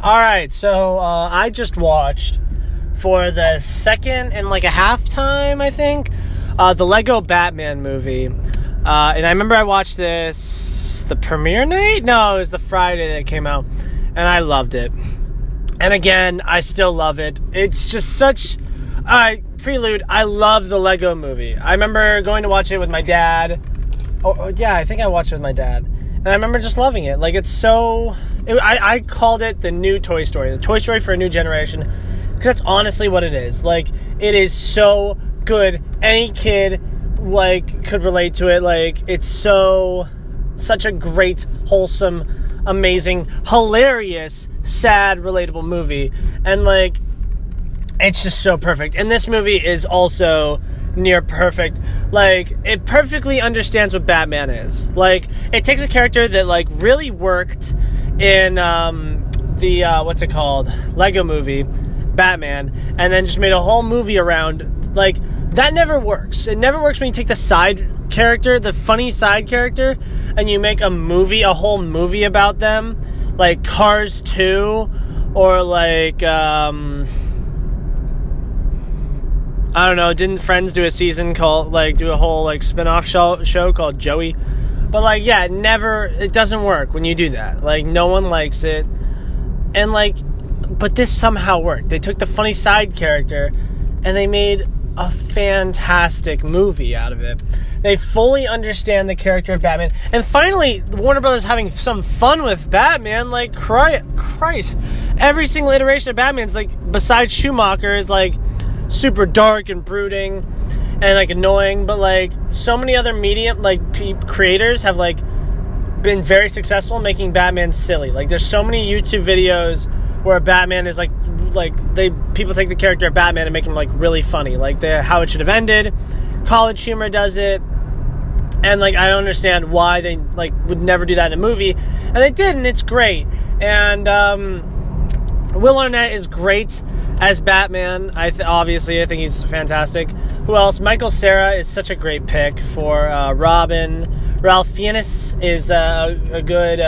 All right, so I just watched for the second and like a half time, I think, the Lego Batman movie. And I remember I watched this the premiere night? No, it was the Friday that it came out. And I loved it. And again, I still love it. It's just such... prelude, I love the Lego movie. I remember going to watch it with my dad. Oh yeah, I think I watched it with my dad. And I remember just loving it. Like, it's so... I called it the new Toy Story. The Toy Story for a new generation. Because that's honestly what it is. Like, it is so good. Any kid, like, could relate to it. Like, it's such a great, wholesome, amazing, hilarious, sad, relatable movie. And, like, it's just so perfect. And this movie is also near perfect. Like, it perfectly understands what Batman is. Like, it takes a character that, like, really worked in the what's it called, Lego movie, Batman, and then just made a whole movie around. Like, that never works. It never works when you take the side character, the funny side character, and you make a whole movie about them, like Cars 2, or like I don't know, didn't Friends do a season called, like, do a whole, like, spin-off show called Joey? But, like, yeah, it doesn't work when you do that. Like, no one likes it. And, like, but this somehow worked. They took the funny side character and they made a fantastic movie out of it. They fully understand the character of Batman. And finally, Warner Brothers having some fun with Batman. Like, Christ. Every single iteration of Batman's, like, besides Schumacher, is, like, super dark and brooding and, like, annoying, but, like, so many other medium, like, creators have, like, been very successful making Batman silly. Like, there's so many YouTube videos where Batman is, people take the character of Batman and make him, like, really funny, like How It Should Have Ended. College Humor does it, and, like, I don't understand why they, like, would never do that in a movie, and they did, and it's great. And Will Arnett is great as Batman. Obviously, I think he's fantastic. Who else? Michael Cera is such a great pick for Robin. Ralph Fiennes is a good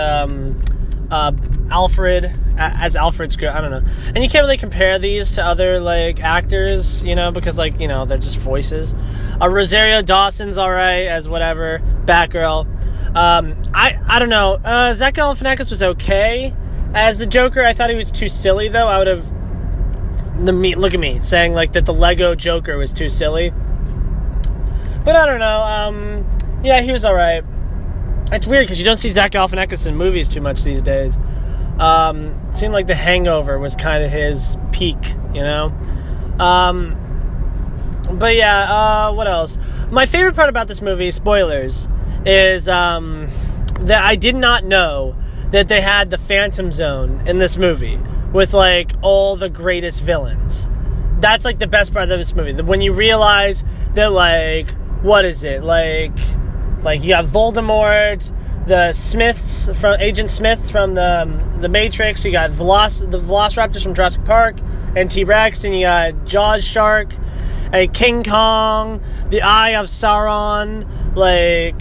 Alfred. As Alfred's good. I don't know. And you can't really compare these to other, like, actors, you know, because, like, you know, they're just voices. Rosario Dawson's alright as whatever. Batgirl. I don't know. Zach Galifianakis was okay as the Joker. I thought he was too silly, though. I would have... Look at me saying, like, that the Lego Joker was too silly. But I don't know. Yeah, he was alright. It's weird because you don't see Zach Galifianakis in movies too much these days. It seemed like The Hangover was kind of his peak, you know? But yeah, what else? My favorite part about this movie, spoilers, is that I did not know that they had the Phantom Zone in this movie with, like, all the greatest villains. That's, like, the best part of this movie. When you realize that, like, what is it? Like you have Voldemort, the Smiths, from Agent Smith from the Matrix, you got the Velociraptors from Jurassic Park, and T-Rex, and you got Jaws Shark, and King Kong, the Eye of Sauron, like,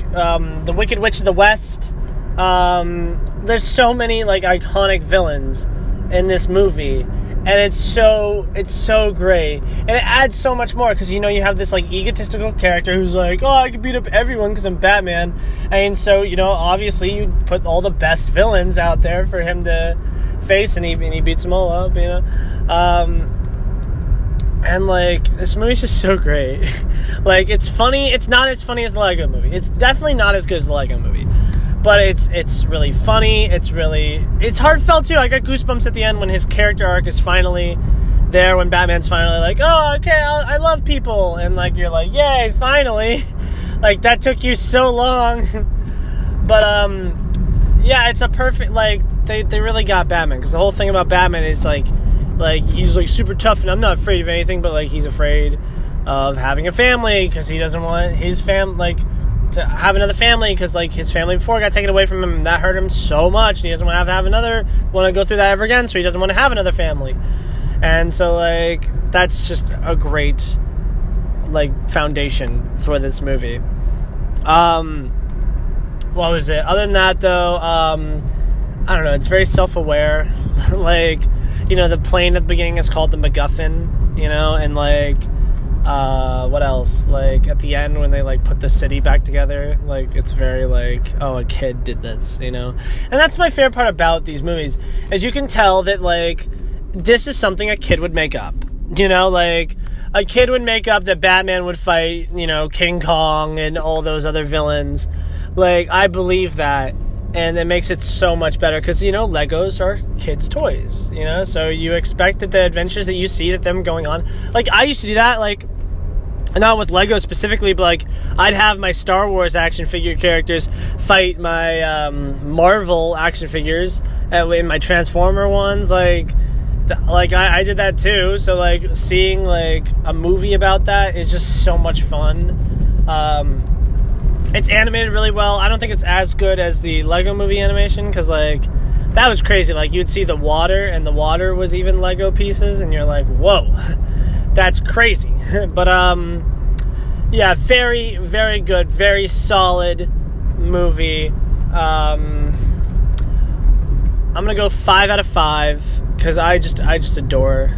the Wicked Witch of the West. There's so many, like, iconic villains in this movie, and it's so great, and it adds so much more, because, you know, you have this, like, egotistical character who's like, oh, I can beat up everyone because I'm Batman, and so, you know, obviously you put all the best villains out there for him to face, and he beats them all up, you know, and, like, this movie's just so great. Like, it's funny. It's not as funny as the Lego movie. It's definitely not as good as the Lego movie. But it's really funny. It's heartfelt, too. I got goosebumps at the end when his character arc is finally there, when Batman's finally like, oh, okay, I love people. And, like, you're like, yay, finally. Like, that took you so long. But, yeah, it's a perfect, like, they really got Batman. Because the whole thing about Batman is, like, he's, like, super tough, and I'm not afraid of anything, but, like, he's afraid of having a family, because he doesn't want his to have another family, because, like, his family before got taken away from him, and that hurt him so much, and he doesn't want to go through that ever again, so he doesn't want to have another family. And so, like, that's just a great, like, foundation for this movie. What was it? Other than that, though, I don't know, it's very self-aware. Like, you know, the plane at the beginning is called the MacGuffin, you know, and like, what else? Like, at the end when they like put the city back together, like, it's very like, oh, a kid did this, you know? And that's my favorite part about these movies, is you can tell that, like, this is something a kid would make up, you know? Like, a kid would make up that Batman would fight, you know, King Kong and all those other villains. Like, I believe that. And it makes it so much better because, you know, Legos are kids' toys, you know? So you expect that the adventures that you see that them going on... Like, I used to do that, like, not with Legos specifically, but, like, I'd have my Star Wars action figure characters fight my Marvel action figures in my Transformer ones. Like, I did that too. So, like, seeing, like, a movie about that is just so much fun. It's animated really well. I don't think it's as good as the Lego movie animation because, like, that was crazy. Like, you'd see the water, and the water was even Lego pieces, and you're like, whoa, that's crazy. But, yeah, very, very good, very solid movie. I'm gonna go 5 out of 5 because I just adore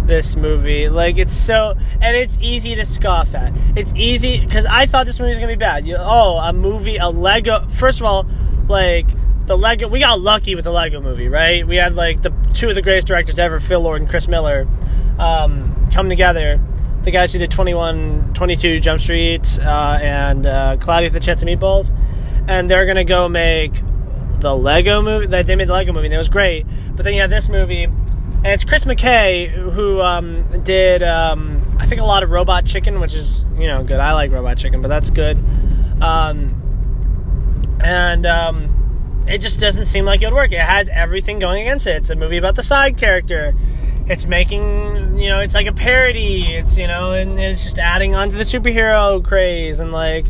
this movie. Like, it's so... And it's easy to scoff at. It's easy... Because I thought this movie was going to be bad. A Lego... First of all, like, the Lego... We got lucky with the Lego movie, right? We had, like, two of the greatest directors ever, Phil Lord and Chris Miller, come together. The guys who did 22 Jump Street, and Cloudy with a Chance of Meatballs. And they're going to go make the Lego movie. They made the Lego movie, and it was great. But then you have this movie... And it's Chris McKay who did, I think, a lot of Robot Chicken, which is, you know, good. I like Robot Chicken, but that's good. It just doesn't seem like it would work. It has everything going against it. It's a movie about the side character. It's making, you know, it's like a parody. It's, you know, and it's just adding on to the superhero craze. And, like,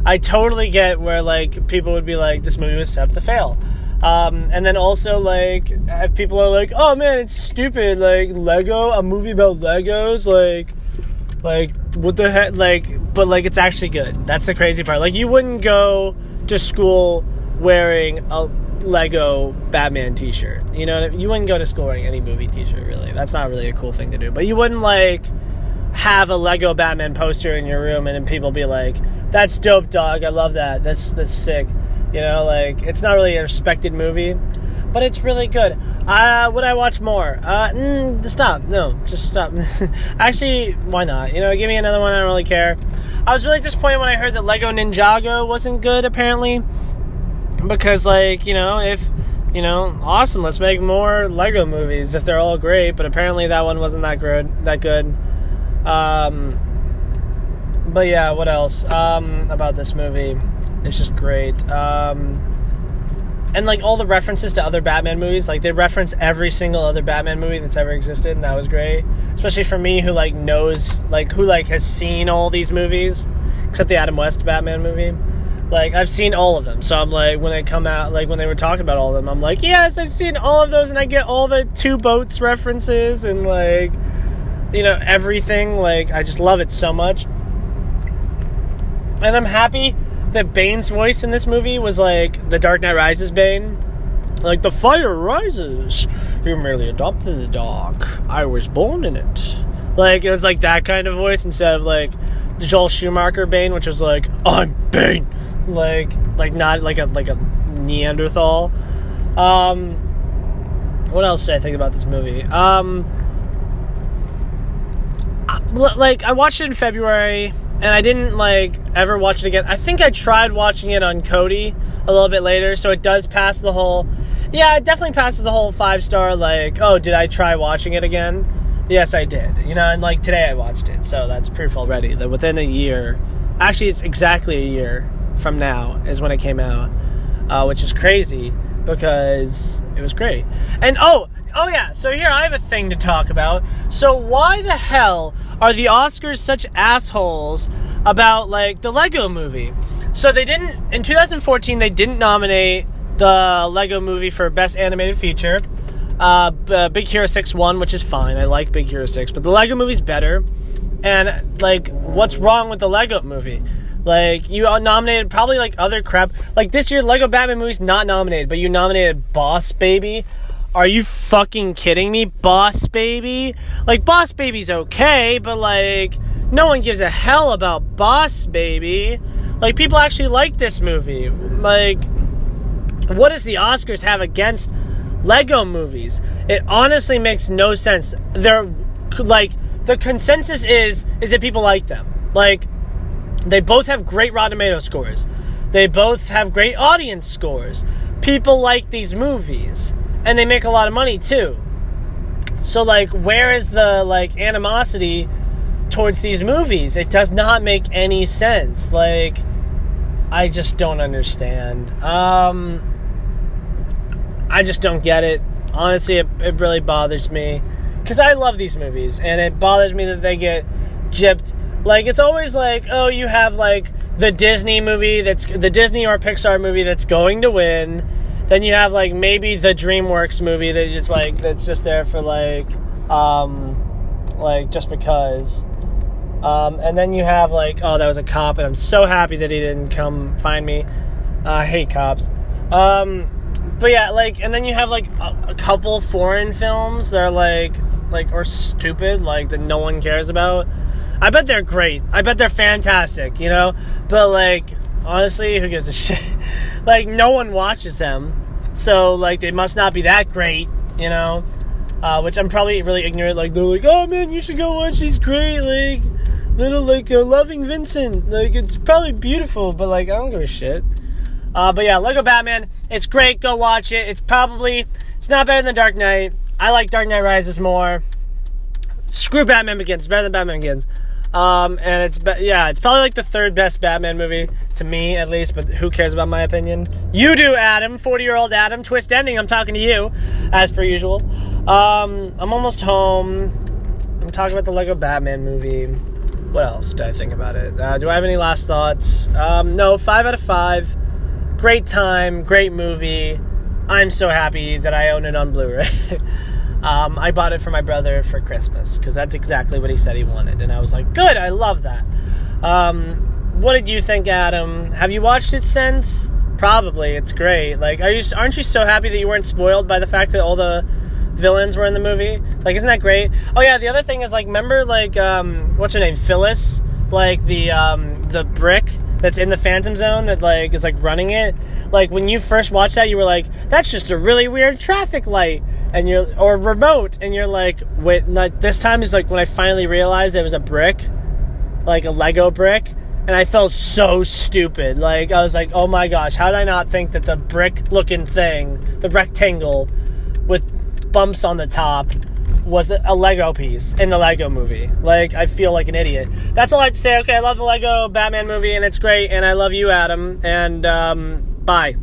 I totally get where, like, people would be like, this movie was set up to fail. And then also, like, if people are like, oh man, it's stupid, like, Lego, a movie about Legos, like, what the heck, like, but, like, it's actually good. That's the crazy part. Like, you wouldn't go to school wearing a Lego Batman t-shirt, you know, you wouldn't go to school wearing any movie t-shirt, really. That's not really a cool thing to do, but you wouldn't, like, have a Lego Batman poster in your room and then people be like, that's dope, dog, I love that, that's sick. You know, like, it's not really a respected movie, but it's really good. Would I watch more? Stop. No, just stop. Actually, why not? You know, give me another one. I don't really care. I was really disappointed when I heard that Lego Ninjago wasn't good, apparently. Because, like, you know, awesome, let's make more Lego movies if they're all great. But apparently that one wasn't that good. But yeah, what else about this movie? It's just great. And, like, all the references to other Batman movies, like, they reference every single other Batman movie that's ever existed, and that was great. Especially for me, who, like, knows, like, who, like, has seen all these movies, except the Adam West Batman movie. Like, I've seen all of them, so I'm like, when they come out, like, when they were talking about all of them, I'm like, yes, I've seen all of those, and I get all the Two Boats references, and, like, you know, everything. Like, I just love it so much. And I'm happy that Bane's voice in this movie was like the Dark Knight Rises Bane. Like, the fire rises. You merely adopted the dog. I was born in it. Like, it was like that kind of voice instead of like Joel Schumacher Bane, which was like, I'm Bane. Like not like a Neanderthal. What else did I think about this movie? Like, I watched it in February, and I didn't, like, ever watch it again. I think I tried watching it on Kodi a little bit later, so it does pass the whole... Yeah, it definitely passes the whole 5-star, like, oh, did I try watching it again? Yes, I did. You know, and, like, today I watched it, so that's proof already that within a year... Actually, it's exactly a year from now is when it came out, which is crazy because it was great. And, oh yeah, so here I have a thing to talk about. So why the hell are the Oscars such assholes about, like, the Lego movie? So they didn't, in 2014, they didn't nominate the Lego movie for Best Animated Feature. Big Hero 6 won, which is fine. I like Big Hero 6, but the Lego movie's better. And, like, what's wrong with the Lego movie? Like, you nominated probably, like, other crap. Like, this year, Lego Batman movie's not nominated, but you nominated Boss Baby. are you fucking kidding me? Boss Baby? Like, Boss Baby's okay, but, like, no one gives a hell about Boss Baby. Like, people actually like this movie. Like, what does the Oscars have against Lego movies? It honestly makes no sense. They're, like, the consensus is that people like them. Like, they both have great Rotten Tomatoes scores. They both have great audience scores. People like these movies. And they make a lot of money, too. So, like, where is the, like, animosity towards these movies? It does not make any sense. Like, I just don't understand. I just don't get it. Honestly, it really bothers me. Because I love these movies. And it bothers me that they get gypped. Like, it's always like, oh, you have, like, the Disney movie the Disney or Pixar movie that's going to win. Then you have, like, maybe the DreamWorks movie that's just there for, like, just because. And then you have, like, oh, that was a cop, and I'm so happy that he didn't come find me. I hate cops. But yeah, like, and then you have, like, a couple foreign films that are, like, or stupid, like, that no one cares about. I bet they're great. I bet they're fantastic, you know? But, like, honestly, who gives a shit? Like, no one watches them. So, like, they must not be that great, you know? Which I'm probably really ignorant. Like, they're like, oh, man, you should go watch these great, like, little, like, Loving Vincent. Like, it's probably beautiful, but, like, I don't give a shit. But, yeah, Lego Batman, it's great. Go watch it. It's not better than Dark Knight. I like Dark Knight Rises more. Screw Batman Begins. It's better than Batman Begins. And it's probably like the third best Batman movie to me, at least, but who cares about my opinion? You do, Adam, 40-year-old Adam, twist ending, I'm talking to you, as per usual. I'm almost home. I'm talking about the Lego Batman movie. What else do I think about it? Do I have any last thoughts? No, 5 out of 5. Great time, great movie. I'm so happy that I own it on Blu-ray. I bought it for my brother for Christmas, because that's exactly what he said he wanted. And I was like, good, I love that. What did you think, Adam? Have you watched it since? Probably. It's great. Like, aren't you so happy that you weren't spoiled by the fact that all the villains were in the movie? Like, isn't that great? Oh, yeah, the other thing is, like, remember, like, what's her name? Phyllis? Like, the brick that's in the Phantom Zone that, like, is, like, running it? Like, when you first watched that, you were like, that's just a really weird traffic light. Or remote, and you're like, wait, this time is like when I finally realized it was a brick, like a Lego brick, and I felt so stupid. Like, I was like, oh my gosh, how did I not think that the brick-looking thing, the rectangle with bumps on the top, was a Lego piece in the Lego movie? Like, I feel like an idiot. That's all I had to say. Okay, I love the Lego Batman movie, and it's great, and I love you, Adam, and, bye.